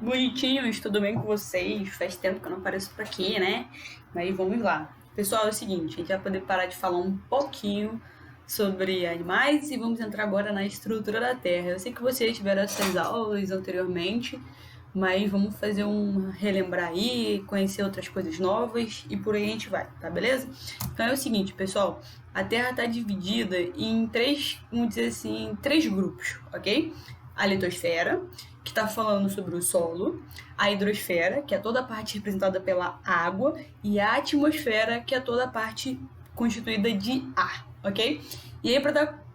Bonitinhos, tudo bem com vocês? Faz tempo que eu não apareço por aqui, né? Mas vamos lá. Pessoal, é o seguinte, a gente vai poder parar de falar um pouquinho sobre animais e vamos entrar agora na estrutura da Terra. Eu sei que vocês tiveram essas aulas anteriormente, mas vamos fazer um relembrar aí, conhecer outras coisas novas e por aí a gente vai, tá beleza? Então é o seguinte, pessoal, a Terra está dividida em três, vamos dizer assim, três grupos, ok? A litosfera, que está falando sobre o solo, a hidrosfera, que é toda a parte representada pela água, e a atmosfera, que é toda a parte constituída de ar, ok? E aí, para dar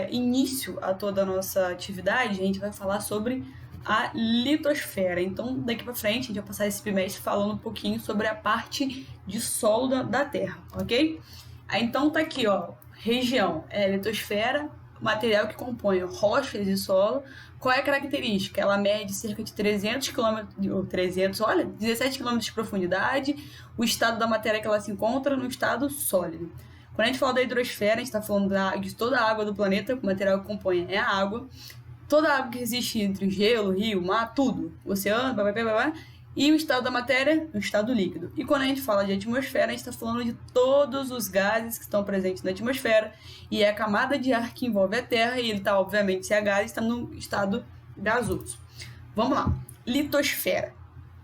início a toda a nossa atividade, a gente vai falar sobre a litosfera. Então, daqui para frente, a gente vai passar esse bimestre falando um pouquinho sobre a parte de solo da Terra, ok? Aí, então, tá aqui, ó, região, litosfera, material que compõe rochas e solo. Qual é a característica? Ela mede cerca de 300 km, 17 km de profundidade. O estado da matéria que ela se encontra no estado sólido. Quando a gente fala da hidrosfera, a gente está falando de toda a água do planeta, o material que compõe é a água. Toda a água que existe entre gelo, rio, mar, tudo, oceano, blá, blá, blá, blá, e o estado da matéria, o estado líquido. E quando a gente fala de atmosfera, a gente está falando de todos os gases que estão presentes na atmosfera, e é a camada de ar que envolve a Terra, e ele está, obviamente, se é gás, está no estado gasoso. Vamos lá. Litosfera.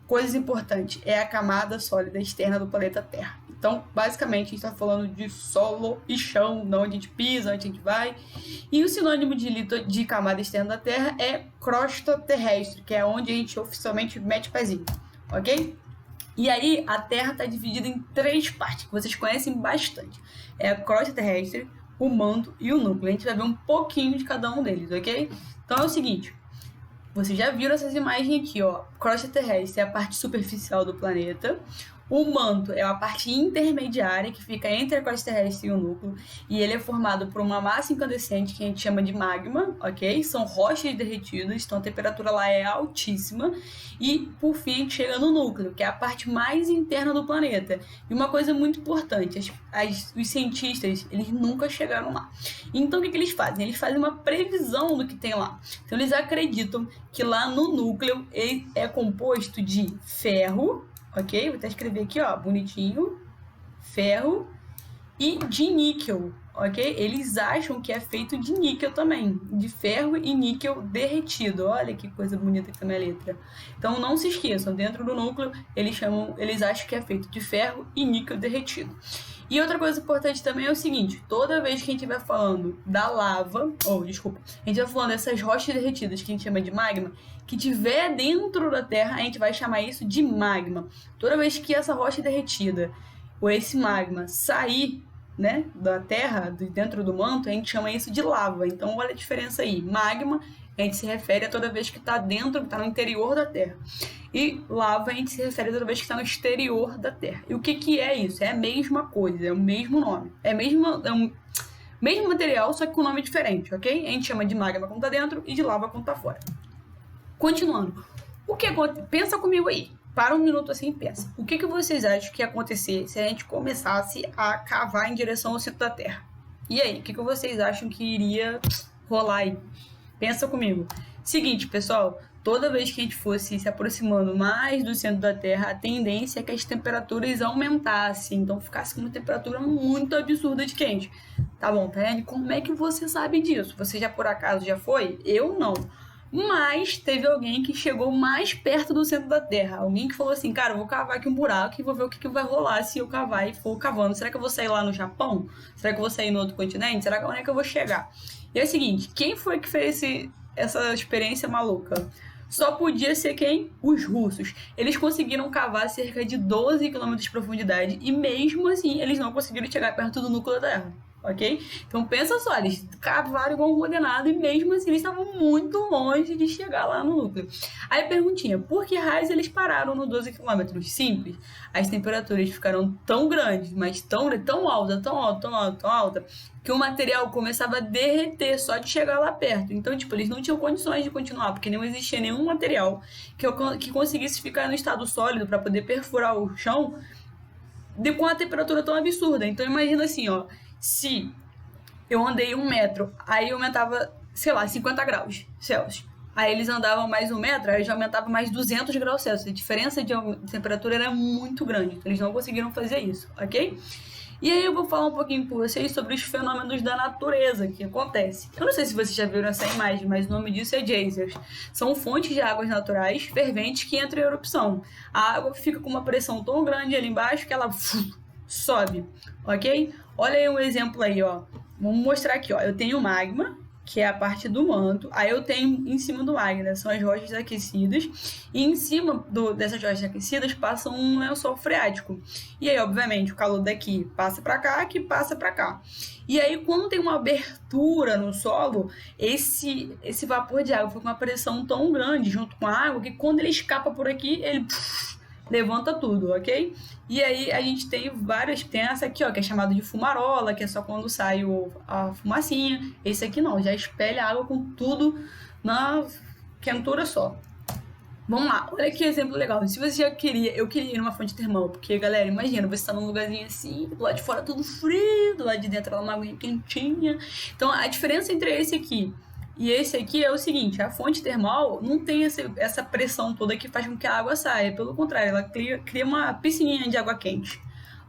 Coisas importantes, é a camada sólida externa do planeta Terra. Então, basicamente, a gente está falando de solo e chão, de onde a gente pisa, onde a gente vai. E o sinônimo de camada externa da Terra é crosta terrestre, que é onde a gente oficialmente mete o pezinho, ok? E aí, a Terra está dividida em três partes, que vocês conhecem bastante. É a crosta terrestre, o manto e o núcleo. A gente vai ver um pouquinho de cada um deles, ok? Então é o seguinte, vocês já viram essas imagens aqui, ó. Crosta terrestre é a parte superficial do planeta. O manto é a parte intermediária que fica entre a crosta terrestre e o núcleo, e ele é formado por uma massa incandescente que a gente chama de magma, ok? São rochas derretidas, então a temperatura lá é altíssima. E por fim a gente chega no núcleo, que é a parte mais interna do planeta. E uma coisa muito importante, os cientistas, eles nunca chegaram lá. Então o que eles fazem? Eles fazem uma previsão do que tem lá. Então eles acreditam que lá no núcleo ele é composto de ferro, ok? Vou até escrever aqui, ó, bonitinho, ferro e de níquel, ok? Eles acham que é feito de níquel também, de ferro e níquel derretido. Olha que coisa bonita que tá minha letra. Então não se esqueçam, dentro do núcleo eles acham que é feito de ferro e níquel derretido. E outra coisa importante também é o seguinte, toda vez que a gente vai falando da lava, a gente vai falando dessas rochas derretidas que a gente chama de magma, que tiver dentro da Terra, a gente vai chamar isso de magma. Toda vez que essa rocha derretida, ou esse magma sair, né, da Terra, dentro do manto, a gente chama isso de lava. Então olha a diferença aí, magma a gente se refere a toda vez que está dentro, que está no interior da Terra. E lava a gente se refere a toda vez que está no exterior da Terra. E o que é isso? É a mesma coisa, é o mesmo nome. É o mesmo material, só que com nome diferente, ok? A gente chama de magma quando está dentro e de lava quando está fora. Continuando. Pensa comigo aí. Para um minuto assim e pensa. O que vocês acham que ia acontecer se a gente começasse a cavar em direção ao centro da Terra? E aí, o que vocês acham que iria rolar aí? Pensa comigo. Seguinte, pessoal, toda vez que a gente fosse se aproximando mais do centro da Terra, a tendência é que as temperaturas aumentassem, então ficasse com uma temperatura muito absurda de quente. Tá bom, Tayane? Como é que você sabe disso? Você já por acaso já foi? Eu não. Mas teve alguém que chegou mais perto do centro da Terra. Alguém que falou assim, cara, eu vou cavar aqui um buraco e vou ver o que vai rolar se eu cavar e for cavando. Será que eu vou sair lá no Japão? Será que eu vou sair no outro continente? Será que onde é que eu vou chegar? E é o seguinte, quem foi que fez essa experiência maluca? Só podia ser quem? Os russos. Eles conseguiram cavar cerca de 12 km de profundidade e mesmo assim eles não conseguiram chegar perto do núcleo da Terra. Ok? Então pensa só, eles cavaram igual um condenado e mesmo assim eles estavam muito longe de chegar lá no núcleo. Aí perguntinha, por que raios eles pararam no 12 km? Simples, as temperaturas ficaram tão grandes, mas tão alta, que o material começava a derreter só de chegar lá perto. Então, tipo, eles não tinham condições de continuar, porque não existia nenhum material que conseguisse ficar no estado sólido para poder perfurar o chão com a temperatura tão absurda. Então imagina assim, ó, se eu andei 1 metro, aí aumentava, sei lá, 50 graus Celsius. aí eles andavam mais 1 metro, aí já aumentava mais 200 graus Celsius. A diferença de temperatura era muito grande, então eles não conseguiram fazer isso, ok? E aí eu vou falar um pouquinho com vocês sobre os fenômenos da natureza que acontecem. Eu não sei se vocês já viram essa imagem, mas o nome disso é geysers. São fontes de águas naturais ferventes que entram em erupção. A água fica com uma pressão tão grande ali embaixo que ela sobe, ok? Olha aí um exemplo aí, ó. Vamos mostrar aqui, ó. Eu tenho magma, que é a parte do manto. Aí eu tenho em cima do magma, são as rochas aquecidas. E em cima dessas rochas aquecidas passa um lençol freático. E aí, obviamente, o calor daqui passa para cá, que passa para cá. E aí, quando tem uma abertura no solo, esse vapor de água fica com uma pressão tão grande junto com a água que quando ele escapa por aqui, ele levanta tudo, ok? E aí a gente tem várias, tem essa aqui, ó, que é chamada de fumarola, que é só quando sai a fumacinha. Esse aqui não, já espelha a água com tudo na quentura só. Vamos lá, olha que exemplo legal. Se você já queria, eu queria ir numa fonte termal, porque, galera, imagina, você tá num lugarzinho assim, do lado de fora tudo frio, do lado de dentro ela uma água quentinha. Então, a diferença entre esse aqui e esse aqui é o seguinte, a fonte termal não tem essa pressão toda que faz com que a água saia. Pelo contrário, ela cria uma piscininha de água quente,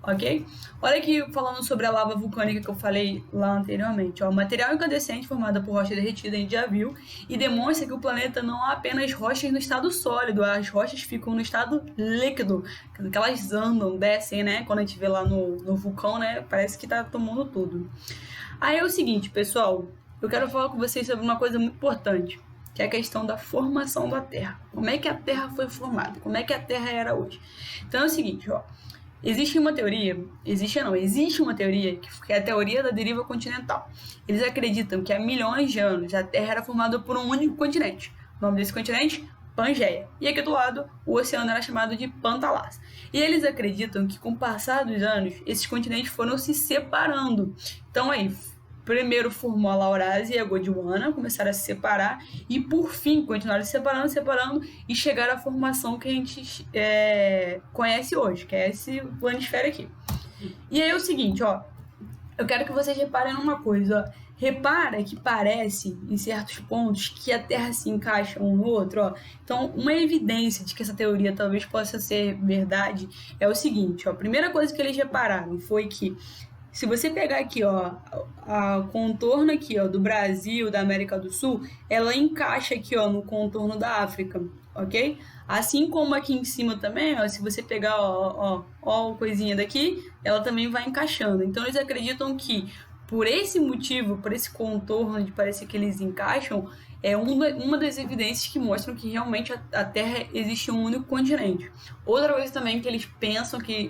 ok? Olha aqui falando sobre a lava vulcânica que eu falei lá anteriormente. Ó, material incandescente formado por rocha derretida a gente já viu e demonstra que o planeta não há apenas rochas no estado sólido, as rochas ficam no estado líquido, que elas andam, descem, né? Quando a gente vê lá no vulcão, né? Parece que tá tomando tudo. Aí é o seguinte, pessoal, eu quero falar com vocês sobre uma coisa muito importante, que é a questão da formação da Terra. Como é que a Terra foi formada? Como é que a Terra era hoje? Então é o seguinte, ó. Existe uma teoria que é a teoria da deriva continental. Eles acreditam que há milhões de anos a Terra era formada por um único continente. O nome desse continente? Pangeia. E aqui do lado, o oceano era chamado de Pantalás. E eles acreditam que com o passar dos anos, esses continentes foram se separando. Então aí, primeiro formou a Laurásia e a Gondwana, começaram a se separar e, por fim, continuaram se separando e chegaram à formação que a gente conhece hoje, que é esse planisfério aqui. E aí é o seguinte, ó, eu quero que vocês reparem numa coisa, ó. Repara que parece, em certos pontos, que a Terra se encaixa um no outro, ó. Então, uma evidência de que essa teoria talvez possa ser verdade é o seguinte, ó. A primeira coisa que eles repararam foi que se você pegar aqui, ó, a contorno aqui, ó, do Brasil, da América do Sul, ela encaixa aqui, ó, no contorno da África, ok? Assim como aqui em cima também, ó, se você pegar, ó, a coisinha daqui, ela também vai encaixando. Então, eles acreditam que, por esse motivo, por esse contorno de parecer que eles encaixam, é uma das evidências que mostram que realmente a Terra existe um único continente. Outra coisa também que eles pensam, que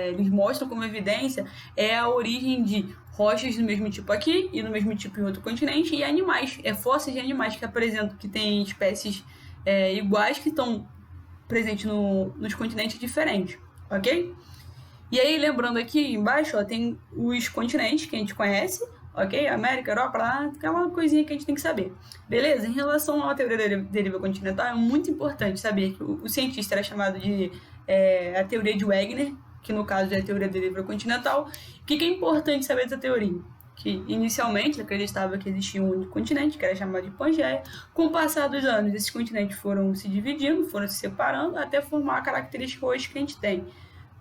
eles mostram como evidência, é a origem de rochas do mesmo tipo aqui e do mesmo tipo em outro continente, e animais, fósseis de animais que apresentam que tem espécies iguais que estão presentes nos continentes diferentes, ok? E aí, lembrando aqui embaixo, ó, tem os continentes que a gente conhece, ok? América, Europa, lá, aquela coisinha que a gente tem que saber. Beleza? Em relação à teoria da deriva continental, é muito importante saber que o cientista era chamado de a teoria de Wegener, que no caso é a teoria da deriva continental. O que é importante saber dessa teoria? Que inicialmente ele acreditava que existia um único continente, que era chamado de Pangeia. Com o passar dos anos, esses continentes foram se dividindo, foram se separando, até formar a característica hoje que a gente tem.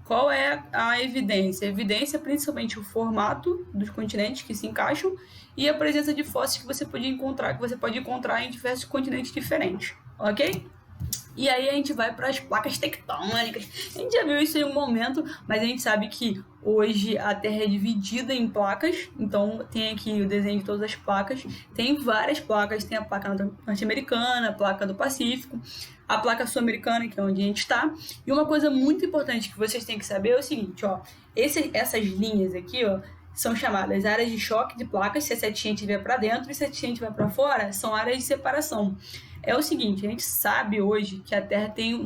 Qual é a evidência? A evidência é principalmente o formato dos continentes que se encaixam e a presença de fósseis que você pode encontrar em diversos continentes diferentes, ok? E aí a gente vai para as placas tectônicas. A gente já viu isso em um momento, mas a gente sabe que hoje a Terra é dividida em placas. Então tem aqui o desenho de todas as placas. Tem várias placas, tem a placa norte-americana, a placa do Pacífico, a placa sul-americana, que é onde a gente está. E uma coisa muito importante que vocês têm que saber é o seguinte, ó. Essas linhas aqui, ó, são chamadas áreas de choque de placas. Se a setinha estiver para dentro e se a setinha estiver para fora, são áreas de separação. É o seguinte, a gente sabe hoje que a Terra tem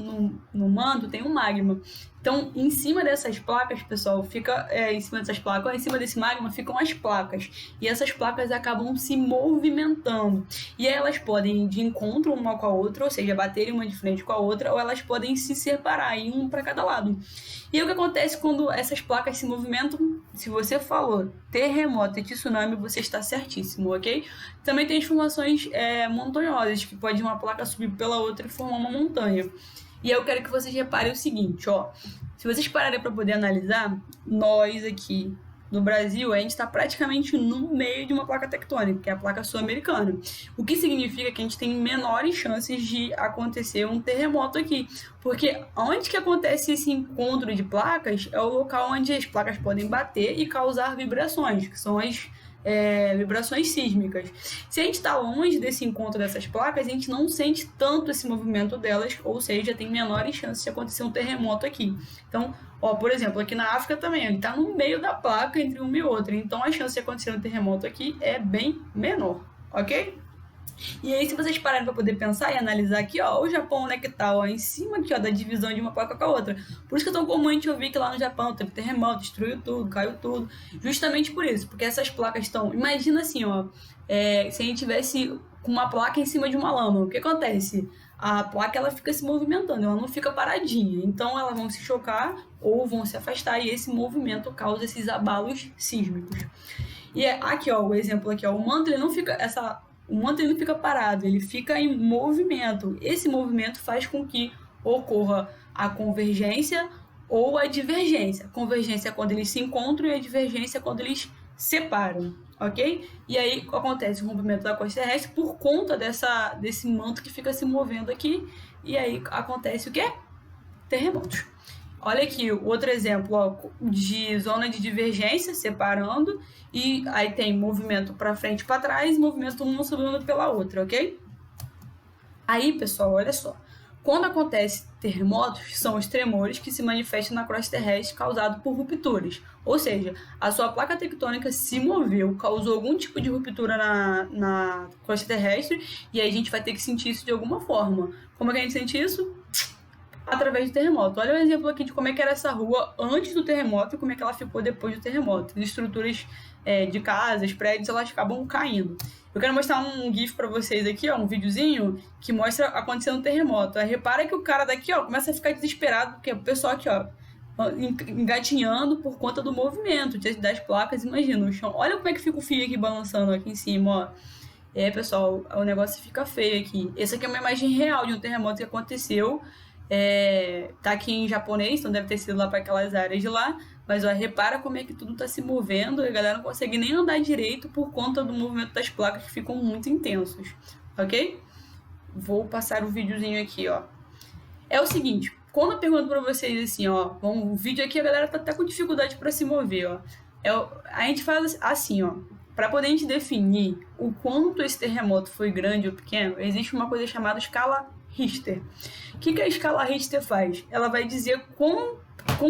no manto tem um magma, Então, em cima dessas placas, pessoal, em cima dessas placas, em cima desse magma ficam as placas. E essas placas acabam se movimentando. E aí elas podem ir de encontro uma com a outra, ou seja, baterem uma de frente com a outra, ou elas podem se separar, ir um para cada lado. E aí o que acontece quando essas placas se movimentam? Se você falou terremoto e tsunami, você está certíssimo, ok? Também tem as formações montanhosas, que pode uma placa subir pela outra e formar uma montanha. E aí eu quero que vocês reparem o seguinte, ó. Se vocês pararem para poder analisar, nós aqui no Brasil, a gente está praticamente no meio de uma placa tectônica, que é a placa sul-americana. O que significa que a gente tem menores chances de acontecer um terremoto aqui. Porque onde que acontece esse encontro de placas é o local onde as placas podem bater e causar vibrações, que são as vibrações sísmicas. Se a gente está longe desse encontro dessas placas, a gente não sente tanto esse movimento delas, ou seja, tem menores chances de acontecer um terremoto aqui. Então, ó, por exemplo, aqui na África também, ele está no meio da placa entre uma e outra, então a chance de acontecer um terremoto aqui é bem menor, ok? E aí, se vocês pararem para poder pensar e analisar aqui, ó, o Japão, né, que tá, ó, em cima aqui, ó, da divisão de uma placa com a outra. Por isso que é tão comum a gente ouvir que lá no Japão teve terremoto, destruiu tudo, caiu tudo. Justamente por isso, porque essas placas estão... Imagina assim, ó, se a gente tivesse com uma placa em cima de uma lama, o que acontece? A placa, ela fica se movimentando, ela não fica paradinha. Então, elas vão se chocar ou vão se afastar e esse movimento causa esses abalos sísmicos. E aqui, ó, o exemplo aqui, ó, o manto, ele não fica... O manto ele não fica parado, ele fica em movimento. Esse movimento faz com que ocorra a convergência ou a divergência. A convergência é quando eles se encontram e a divergência é quando eles separam, ok? E aí acontece o rompimento da crosta terrestre por conta desse manto que fica se movendo aqui. E aí acontece o quê? Terremotos. Olha aqui, outro exemplo, ó, de zona de divergência, separando, e aí tem movimento para frente e para trás, movimento uma subindo pela outra, ok? Aí, pessoal, olha só. Quando acontece terremotos, são os tremores que se manifestam na crosta terrestre causados por rupturas. Ou seja, a sua placa tectônica se moveu, causou algum tipo de ruptura na crosta terrestre, e aí a gente vai ter que sentir isso de alguma forma. Como é que a gente sente isso? Através do terremoto. Olha o exemplo aqui de como é que era essa rua antes do terremoto e como é que ela ficou depois do terremoto. As estruturas de casas, prédios, elas acabam caindo. Eu quero mostrar um GIF para vocês aqui, ó, um videozinho que mostra acontecendo um terremoto. Aí repara que o cara daqui, ó, começa a ficar desesperado, porque o pessoal aqui, ó, engatinhando por conta do movimento das placas, imagina o chão. Olha como é que fica o fio aqui balançando aqui em cima, ó. Pessoal, o negócio fica feio aqui. Essa aqui é uma imagem real de um terremoto que aconteceu. Tá aqui em japonês, então deve ter sido lá para aquelas áreas de lá, mas ó, repara como é que tudo tá se movendo e a galera não consegue nem andar direito por conta do movimento das placas que ficam muito intensos, ok? Vou passar o videozinho aqui, ó. É o seguinte, quando eu pergunto para vocês assim, ó, o vídeo aqui a galera tá até com dificuldade para se mover, ó. A gente faz assim, ó, para poder a gente definir o quanto esse terremoto foi grande ou pequeno, existe uma coisa chamada escala Richter. O que a escala Richter faz? Ela vai dizer quão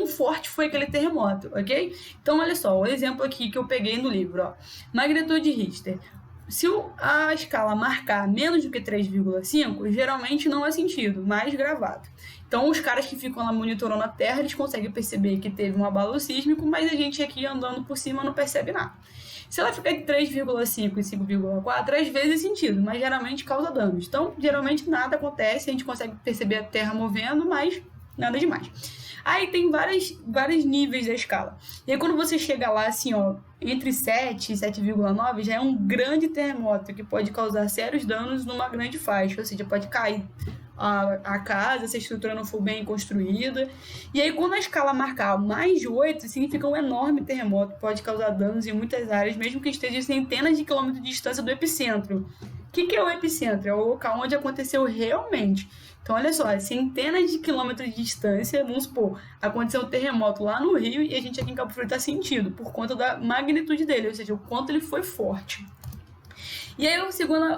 forte foi aquele terremoto, ok? Então, olha só, o exemplo aqui que eu peguei no livro, ó. Magnitude Richter. Se a escala marcar menos do que 3,5, geralmente não é sentido, mas gravado. Então, os caras que ficam lá monitorando a Terra, eles conseguem perceber que teve um abalo sísmico, mas a gente aqui andando por cima não percebe nada. Se ela ficar de 3,5 e 5,4, às vezes é sentido, mas geralmente causa danos. Então, geralmente nada acontece, a gente consegue perceber a Terra movendo, mas nada demais. Aí tem vários níveis da escala. E aí quando você chega lá, assim, ó, entre 7 e 7,9, já é um grande terremoto que pode causar sérios danos numa grande faixa, ou seja, pode cair a casa, se a estrutura não for bem construída. E aí, quando a escala marcar mais de 8, significa um enorme terremoto, pode causar danos em muitas áreas, mesmo que esteja a centenas de quilômetros de distância do epicentro. O que é o epicentro? É o local onde aconteceu realmente. Então, olha só, centenas de quilômetros de distância, vamos supor, aconteceu um terremoto lá no Rio e a gente aqui em Cabo Frio está sentindo, por conta da magnitude dele, ou seja, o quanto ele foi forte. E aí,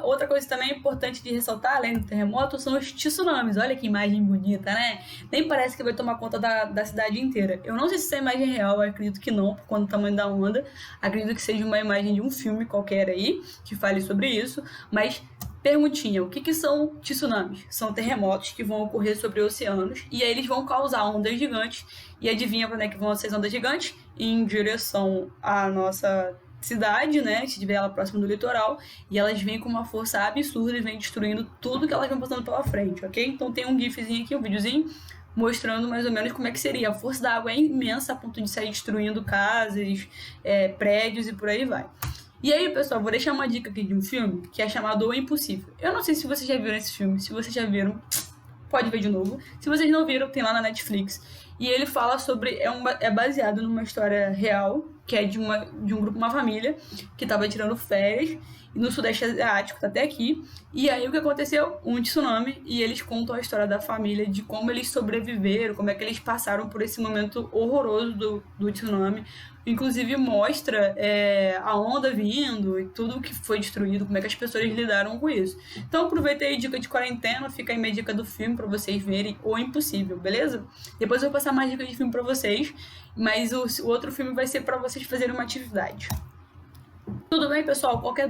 outra coisa também importante de ressaltar, além do terremoto, são os tsunamis. Olha que imagem bonita, né? Nem parece que vai tomar conta da cidade inteira. Eu não sei se essa imagem é real, eu acredito que não, por conta do tamanho da onda. Acredito que seja uma imagem de um filme qualquer aí, que fale sobre isso. Mas Perguntinha, o que são tsunamis? São terremotos que vão ocorrer sobre oceanos e aí eles vão causar ondas gigantes. E adivinha para onde é que vão essas ondas gigantes? Em direção à nossa cidade, né? Se tiver ela próxima do litoral. E elas vêm com uma força absurda e vêm destruindo tudo que elas vão passando pela frente, ok? Então tem um gifzinho aqui, um videozinho, mostrando mais ou menos como é que seria. A força da água é imensa a ponto de sair destruindo casas, prédios e por aí vai. E aí, pessoal, vou deixar uma dica aqui de um filme que é chamado O Impossível. Eu não sei se vocês já viram esse filme. Se vocês já viram, pode ver de novo. Se vocês não viram, tem lá na Netflix. E ele fala sobre... É baseado numa história real, que é de um grupo, uma família, que estava tirando férias no Sudeste Asiático, tá até aqui. E aí, o que aconteceu? Um tsunami. E eles contam a história da família, de como eles sobreviveram, como é que eles passaram por esse momento horroroso do tsunami. Inclusive mostra a onda vindo e tudo que foi destruído, como é que as pessoas lidaram com isso. Então aproveita aí, dica de quarentena, fica aí minha dica do filme pra vocês verem O Impossível, beleza? Depois eu vou passar mais dicas de filme pra vocês, mas o outro filme vai ser pra vocês fazerem uma atividade. Tudo bem, pessoal? Qualquer